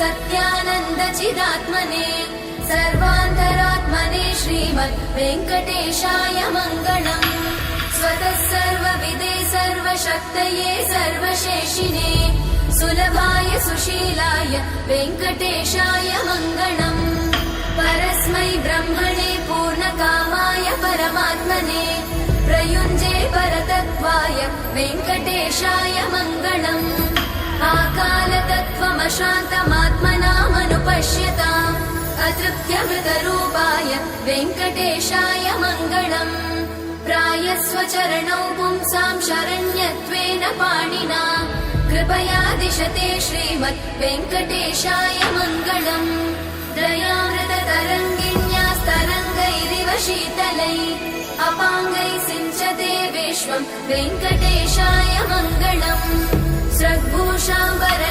सत्यानन्दचिदात्मने सर्वान्तरात्मने श्रीमद् वेङ्कटेशाय मङ्गलम्। स्वतः सर्वविदे सर्वशक्तये सर्वशेषिने सुलभाय सुशीलाय वेङ्कटेशाय मङ्गलम्। परस्मै ब्रह्मणे पूर्णकामाय परमात्मने प्रयुञ्जे परतत्त्वाय वेङ्कटेशाय मङ्गलम्। आकालतत्त्वमशान्तमात्मनामनुपश्यताम् अतृप्त्यमृतरूपाय वेङ्कटेशाय मङ्गलम्। प्रायस्वचरणौ पुंसां शरण्यत्वेन पाणिना कृपया दिशते श्रीमद् वेङ्कटेशाय मङ्गलम्। दयामृततरङ्गिण्यास्तरङ्गैरिव शीतलै अपाङ्गै सिञ्चते विश्वं वेङ्कटेशाय मङ्गलम्। स्रग्भूषाम्बर